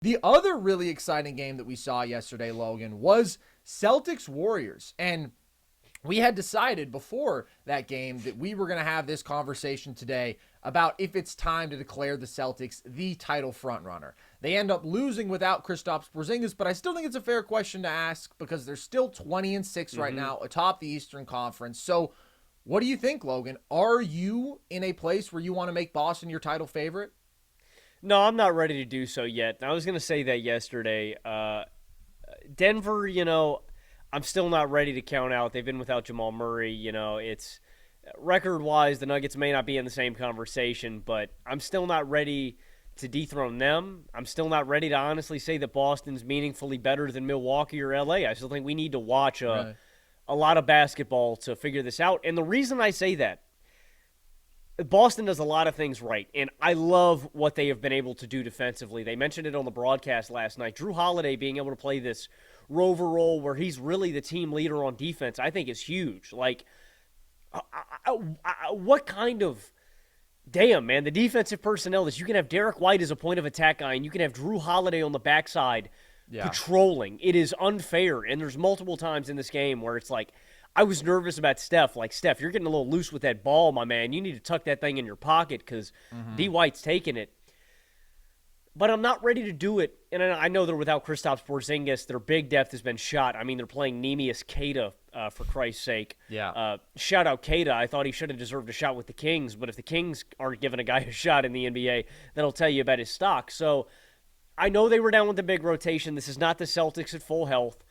The other really exciting game that we saw yesterday, Logan, was Celtics Warriors. And we had decided before that game that we were going to have this conversation today about if it's time to declare the Celtics the title frontrunner. They end up losing without Kristaps Porzingis, but I still think it's a fair question to ask because they're still 20-6 right now atop the Eastern Conference. So what do you think, Logan? Are you in a place where you want to make Boston your title favorite? No, I'm not ready to do so yet. I was going to say that yesterday. Denver, I'm still not ready to count out. They've been without Jamal Murray. It's record-wise, the Nuggets may not be in the same conversation, but I'm still not ready to dethrone them. I'm still not ready to honestly say that Boston's meaningfully better than Milwaukee or LA. I still think we need to watch a lot of basketball to figure this out. And the reason I say that, Boston does a lot of things right, and I love what they have been able to do defensively. They mentioned it on the broadcast last night. Drew Holiday being able to play this rover role where he's really the team leader on defense, I think is huge. Like, what kind of damn, man, the defensive personnel that you can have Derek White as a point of attack guy, and you can have Drew Holiday on the backside patrolling. It is unfair, and there's multiple times in this game where it's like, I was nervous about Steph. Like, Steph, you're getting a little loose with that ball, my man. You need to tuck that thing in your pocket because D. White's taking it. But I'm not ready to do it. And I know they're without Kristaps Porzingis. Their big depth has been shot. I mean, they're playing Neemias Queta, for Christ's sake. Yeah. Shout out Queta. I thought he should have deserved a shot with the Kings. But if the Kings aren't giving a guy a shot in the NBA, that'll tell you about his stock. So I know they were down with the big rotation. This is not the Celtics at full health.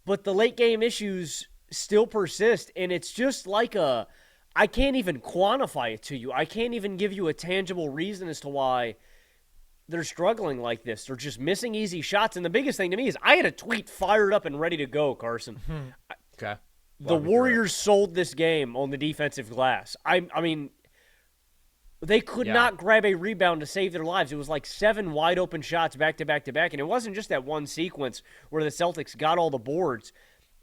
But the late game issues still persist, and it's just like I can't even quantify it to you. I can't even give you a tangible reason as to why they're struggling like this. They're just missing easy shots, and the biggest thing to me is I had a tweet fired up and ready to go, Carson. Okay. The Warriors sold this game on the defensive glass. I mean, they could not grab a rebound to save their lives. It was like 7 wide-open shots back-to-back, and it wasn't just that one sequence where the Celtics got all the boards.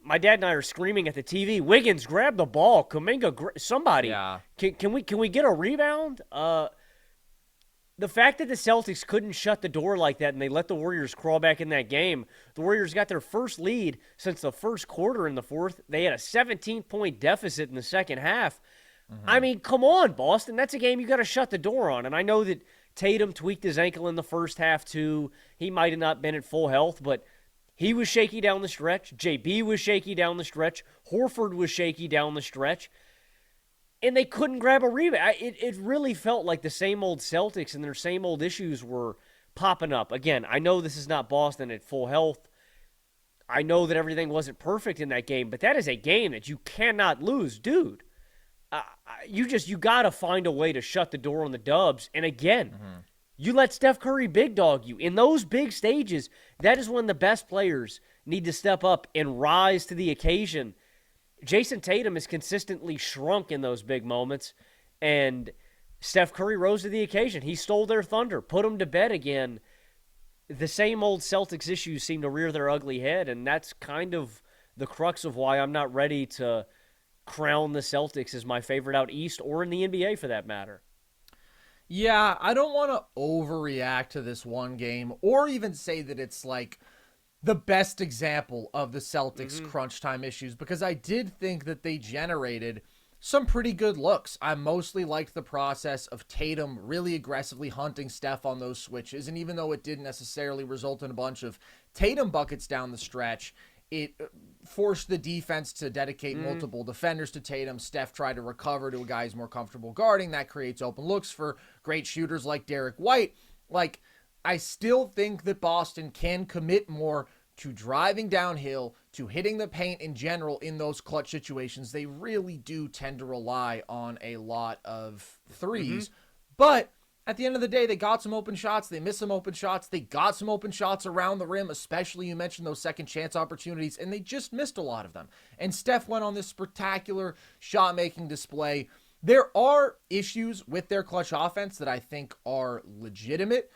My dad and I are screaming at the TV, Wiggins, grab the ball. Kuminga, somebody. Yeah. Can we get a rebound? The fact that the Celtics couldn't shut the door like that and they let the Warriors crawl back in that game, the Warriors got their first lead since the first quarter in the fourth. They had a 17-point deficit in the second half. I mean, come on, Boston. That's a game you got to shut the door on. And I know that Tatum tweaked his ankle in the first half too. He might have not been at full health, but he was shaky down the stretch. JB was shaky down the stretch. Horford was shaky down the stretch. And they couldn't grab a rebound. It really felt like the same old Celtics and their same old issues were popping up. Again, I know this is not Boston at full health. I know that everything wasn't perfect in that game, but that is a game that you cannot lose, dude. You got to find a way to shut the door on the Dubs. And again, you let Steph Curry big dog you. In those big stages, that is when the best players need to step up and rise to the occasion. Jayson Tatum has consistently shrunk in those big moments, and Steph Curry rose to the occasion. He stole their thunder, put them to bed again. The same old Celtics issues seem to rear their ugly head, and that's kind of the crux of why I'm not ready to crown the Celtics as my favorite out east or in the NBA for that matter. Yeah, I don't want to overreact to this one game or even say that it's like the best example of the Celtics crunch time issues because I did think that they generated some pretty good looks. I mostly liked the process of Tatum really aggressively hunting Steph on those switches, and even though it didn't necessarily result in a bunch of Tatum buckets down the stretch, it forced the defense to dedicate multiple defenders to Tatum. Steph tried to recover to a guy who's more comfortable guarding. That creates open looks for great shooters like Derek White. Like, I still think that Boston can commit more to driving downhill, to hitting the paint in general in those clutch situations. They really do tend to rely on a lot of threes. But at the end of the day, they got some open shots. They missed some open shots. They got some open shots around the rim, especially you mentioned those second chance opportunities, and they just missed a lot of them. And Steph went on this spectacular shot-making display. There are issues with their clutch offense that I think are legitimate,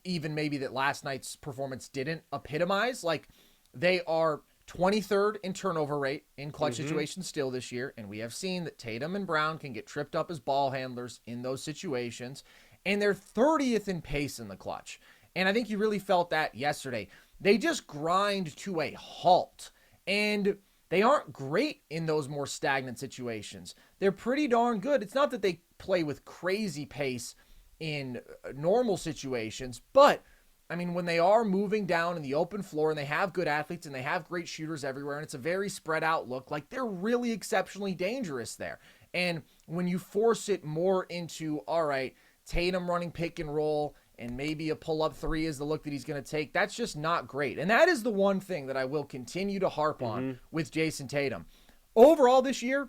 even maybe that last night's performance didn't epitomize. Like, they are 23rd in turnover rate in clutch situations still this year, and we have seen that Tatum and Brown can get tripped up as ball handlers in those situations, and they're 30th in pace in the clutch. And I think you really felt that yesterday. They just grind to a halt. And they aren't great in those more stagnant situations. They're pretty darn good. It's not that they play with crazy pace in normal situations, but I mean, when they are moving down in the open floor and they have good athletes and they have great shooters everywhere and it's a very spread out look, like they're really exceptionally dangerous there. And when you force it more into, all right, Tatum running pick and roll and maybe a pull-up three is the look that he's going to take, that's just not great. And that is the one thing that I will continue to harp on with Jayson Tatum. Overall this year,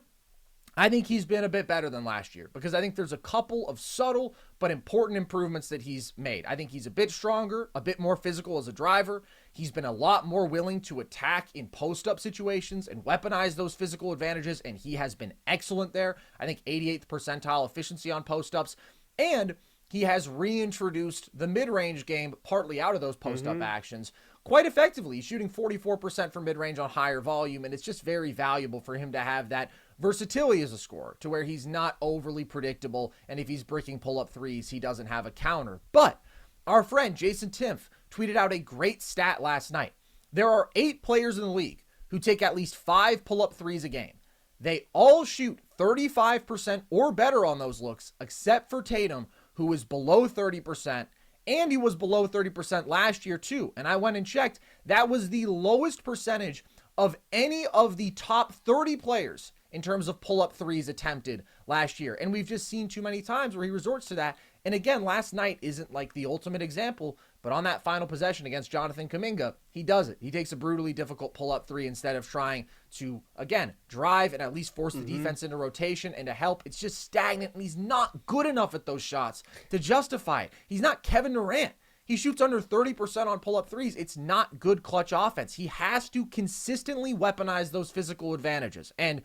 I think he's been a bit better than last year because I think there's a couple of subtle but important improvements that he's made. I think he's a bit stronger, a bit more physical as a driver. He's been a lot more willing to attack in post-up situations and weaponize those physical advantages, and he has been excellent there. I think 88th percentile efficiency on post-ups, and he has reintroduced the mid-range game partly out of those post-up actions quite effectively. He's shooting 44% from mid-range on higher volume, and it's just very valuable for him to have that versatility as a scorer to where he's not overly predictable, and if he's bricking pull-up threes, he doesn't have a counter. But our friend Jayson Timpf tweeted out a great stat last night. There are 8 players in the league who take at least 5 pull-up threes a game. They all shoot 35% or better on those looks, except for Tatum, who was below 30%, and he was below 30% last year too. And I went and checked. That was the lowest percentage of any of the top 30 players in terms of pull-up threes attempted last year. And we've just seen too many times where he resorts to that. And again, last night isn't like the ultimate example, but on that final possession against Jonathan Kuminga, he does it. He takes a brutally difficult pull-up three instead of trying to, again, drive and at least force the defense into rotation and to help. It's just stagnant, and he's not good enough at those shots to justify it. He's not Kevin Durant. He shoots under 30% on pull-up threes. It's not good clutch offense. He has to consistently weaponize those physical advantages. And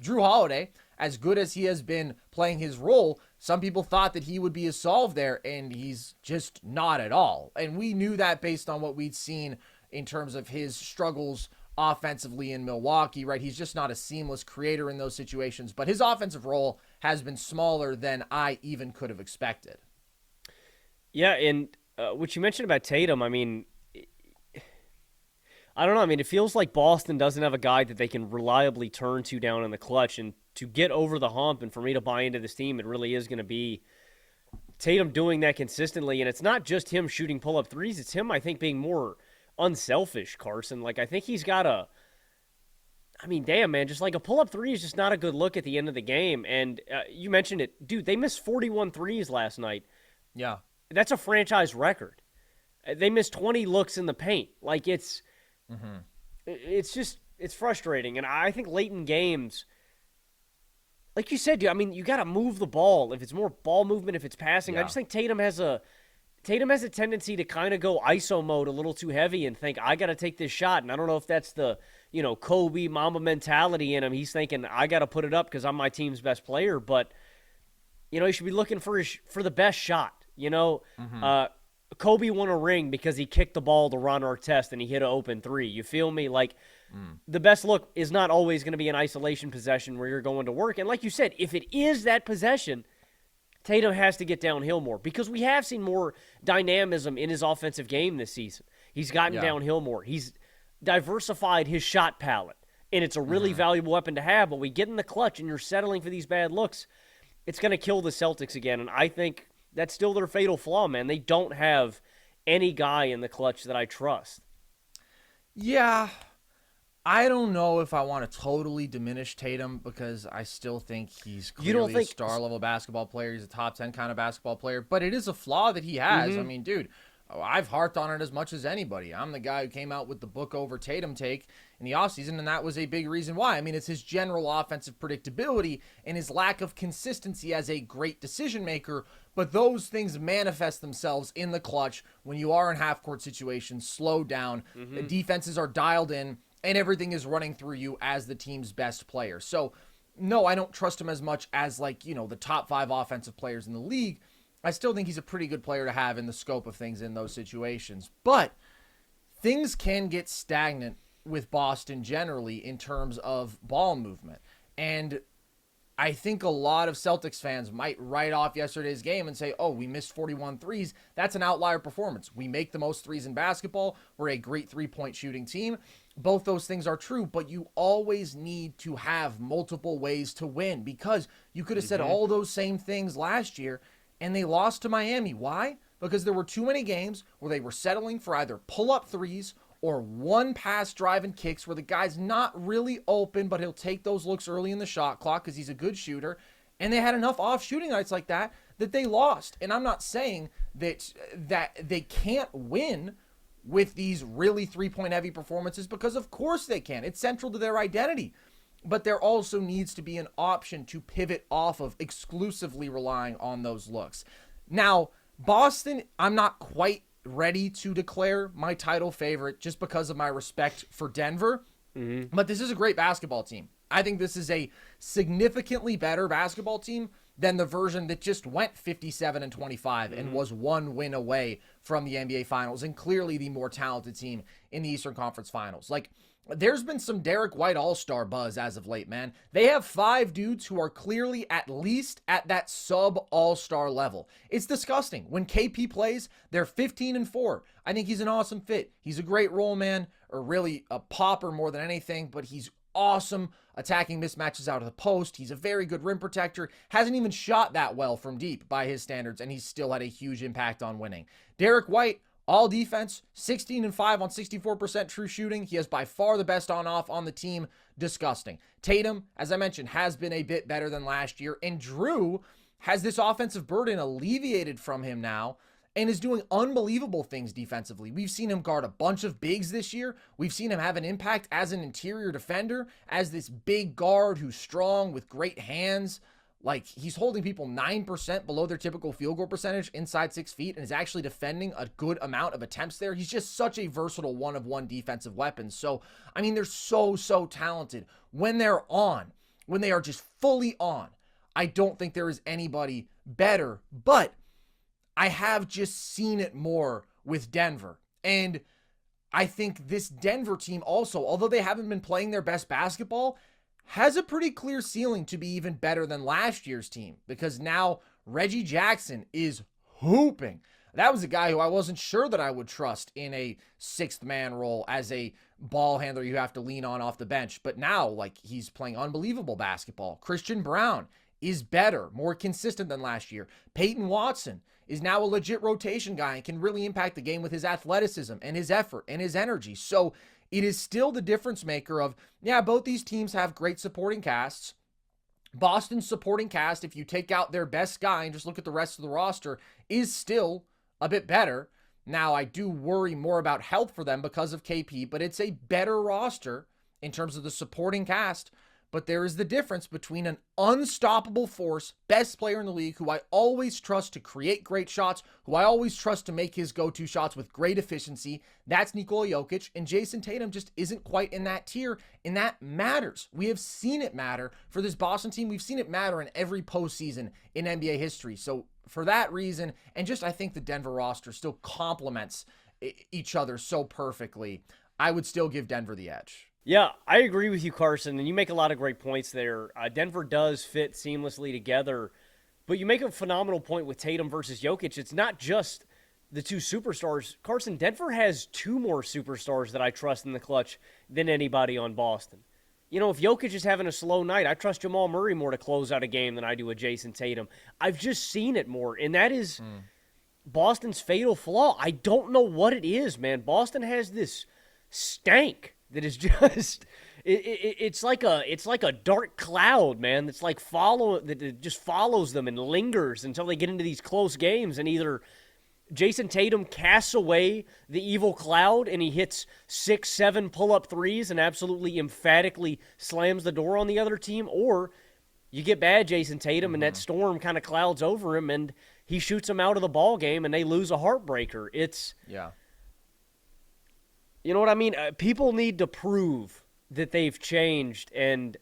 Drew Holiday, as good as he has been playing his role, some people thought that he would be a solve there, and he's just not at all. And we knew that based on what we'd seen in terms of his struggles offensively in Milwaukee, right? He's just not a seamless creator in those situations, but his offensive role has been smaller than I even could have expected. Yeah, and what you mentioned about Tatum, I mean, I don't know. I mean, it feels like Boston doesn't have a guy that they can reliably turn to down in the clutch. And to get over the hump and for me to buy into this team, it really is going to be Tatum doing that consistently. And it's not just him shooting pull-up threes. It's him, I think, being more unselfish, Carson. Like, I think he's got I mean, damn, man, just like a pull-up three is just not a good look at the end of the game. And you mentioned it. Dude, they missed 41 threes last night. Yeah. That's a franchise record. They missed 20 looks in the paint. Like, it's just, it's frustrating. And I think late in games, like you said, dude, I mean, you got to move the ball. If it's more ball movement, if it's passing, I just think Tatum has a tendency to kind of go ISO mode a little too heavy and think, I got to take this shot. And I don't know if that's the, Kobe Mamba mentality in him. He's thinking, I got to put it up because I'm my team's best player. But, he should be looking for the best shot. Kobe won a ring because he kicked the ball to Ron Artest and he hit an open three. You feel me? Like, the best look is not always going to be an isolation possession where you're going to work. And like you said, if it is that possession, Tatum has to get downhill more because we have seen more dynamism in his offensive game this season. He's gotten downhill more. He's diversified his shot palette, and it's a really valuable weapon to have. But we get in the clutch and you're settling for these bad looks, it's going to kill the Celtics again. And I think that's still their fatal flaw, man. They don't have any guy in the clutch that I trust. Yeah, I don't know if I want to totally diminish Tatum because I still think he's clearly a star-level basketball player. He's a top 10 kind of basketball player, but it is a flaw that he has. I mean, dude, I've harped on it as much as anybody. I'm the guy who came out with the book over Tatum take in the offseason, and that was a big reason why. I mean, it's his general offensive predictability and his lack of consistency as a great decision maker, but those things manifest themselves in the clutch when you are in half-court situations, slowed down, the defenses are dialed in, and everything is running through you as the team's best player. So, no, I don't trust him as much as, the top 5 offensive players in the league. I still think he's a pretty good player to have in the scope of things in those situations. But things can get stagnant with Boston generally in terms of ball movement. And I think a lot of Celtics fans might write off yesterday's game and say, oh, we missed 41 threes. That's an outlier performance. We make the most threes in basketball. We're a great three-point shooting team. Both those things are true, but you always need to have multiple ways to win, because you could have said all those same things last year and they lost to Miami. Why? Because there were too many games where they were settling for either pull-up threes or one pass drive and kicks where the guy's not really open, but he'll take those looks early in the shot clock because he's a good shooter. And they had enough off shooting nights like that they lost. And I'm not saying that they can't win with these really three-point heavy performances, because of course they can. It's central to their identity. But there also needs to be an option to pivot off of exclusively relying on those looks. Now, Boston, I'm not quite ready to declare my title favorite just because of my respect for Denver. But this is a great basketball team. I think this is a significantly better basketball team than the version that just went 57-25 and was one win away from the NBA Finals, and clearly the more talented team in the Eastern Conference Finals. Like, there's been some Derek White all-star buzz as of late, man. They have 5 dudes who are clearly at least at that sub-all-star level. It's disgusting. When KP plays, they're 15-4. I think he's an awesome fit. He's a great role man, or really a popper more than anything, but he's awesome attacking mismatches out of the post. He's a very good rim protector. Hasn't even shot that well from deep by his standards, and he's still had a huge impact on winning. Derek White, all defense, 16-5 on 64% true shooting. He has by far the best on-off on the team. Disgusting. Tatum, as I mentioned, has been a bit better than last year, and Drew has this offensive burden alleviated from him now and is doing unbelievable things defensively. We've seen him guard a bunch of bigs this year. We've seen him have an impact as an interior defender, as this big guard who's strong with great hands. Like, he's holding people 9% below their typical field goal percentage inside 6 feet and is actually defending a good amount of attempts there. He's just such a versatile one-of-one defensive weapon. So, I mean, they're so talented. When they're on, when they are just fully on, I don't think there is anybody better, but I have just seen it more with Denver. And I think this Denver team also, although they haven't been playing their best basketball, has a pretty clear ceiling to be even better than last year's team, because now Reggie Jackson is hooping. That was a guy who I wasn't sure that I would trust in a sixth man role as a ball handler you have to lean on off the bench. But now, like, he's playing unbelievable basketball. Christian Brown is better, more consistent than last year. Peyton Watson is now a legit rotation guy and can really impact the game with his athleticism and his effort and his energy. So it is still the difference maker of, yeah, both these teams have great supporting casts. Boston's supporting cast, if you take out their best guy and just look at the rest of the roster, is still a bit better. Now, I do worry more about health for them because of KP, but it's a better roster in terms of the supporting cast. But there is the difference between an unstoppable force, best player in the league, who I always trust to create great shots, who I always trust to make his go-to shots with great efficiency. That's Nikola Jokic, and Jayson Tatum just isn't quite in that tier, and that matters. We have seen it matter for this Boston team. We've seen it matter in every postseason in NBA history. So for that reason, and just I think the Denver roster still complements each other so perfectly, I would still give Denver the edge. Yeah, I agree with you, Carson, and you make a lot of great points there. Denver does fit seamlessly together, but you make a phenomenal point with Tatum versus Jokic. It's not just the two superstars. Carson, Denver has 2 more superstars that I trust in the clutch than anybody on Boston. You know, if Jokic is having a slow night, I trust Jamal Murray more to close out a game than I do with Jayson Tatum. I've just seen it more, and that is Boston's fatal flaw. I don't know what it is, man. Boston has this stank that is just it's like a dark cloud, man. That's like that it just follows them and lingers until they get into these close games, and either Jayson Tatum casts away the evil cloud and he hits 6-7 pull-up threes and absolutely emphatically slams the door on the other team, or you get bad Jayson Tatum and that storm kind of clouds over him and he shoots them out of the ball game and they lose a heartbreaker. You know what I mean? People need to prove that they've changed, and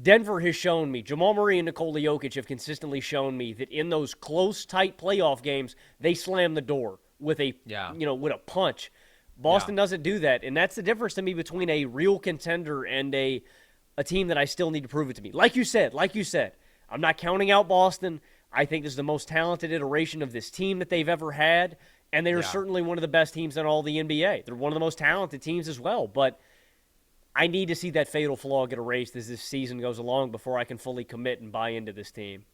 Denver has shown me, Jamal Murray and Nikola Jokic have consistently shown me that in those close, tight playoff games, they slam the door with a punch. Boston doesn't do that, and that's the difference to me between a real contender and a team that I still need to prove it to me. Like you said, I'm not counting out Boston. I think this is the most talented iteration of this team that they've ever had, and they are certainly one of the best teams in all the NBA. They're one of the most talented teams as well, but I need to see that fatal flaw get erased as this season goes along before I can fully commit and buy into this team.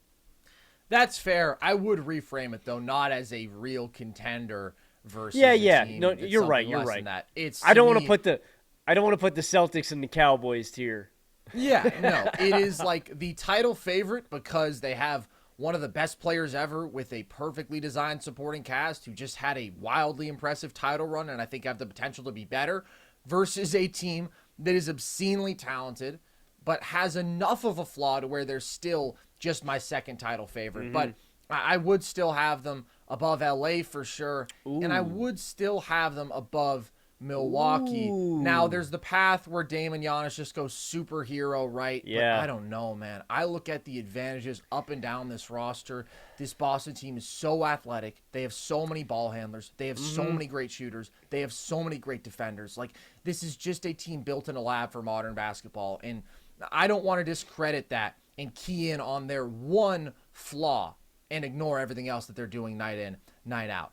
That's fair. I would reframe it, though, not as a real contender versus Yeah. team No, that's you're right. something You're less right. than that. It's I don't want me- to put the Celtics and the Cowboys tier. Yeah, no, it is like the title favorite because they have one of the best players ever with a perfectly designed supporting cast who just had a wildly impressive title run and I think have the potential to be better versus a team that is obscenely talented but has enough of a flaw to where they're still just my second title favorite. But I would still have them above LA for sure, and I would still have them above Milwaukee. Now, there's the path where Dame and Giannis just go superhero, right? Yeah. But I don't know, man. I look at the advantages up and down this roster. This Boston team is so athletic. They have so many ball handlers. They have so many great shooters. They have so many great defenders. Like, this is just a team built in a lab for modern basketball, and I don't want to discredit that and key in on their one flaw and ignore everything else that they're doing night in, night out.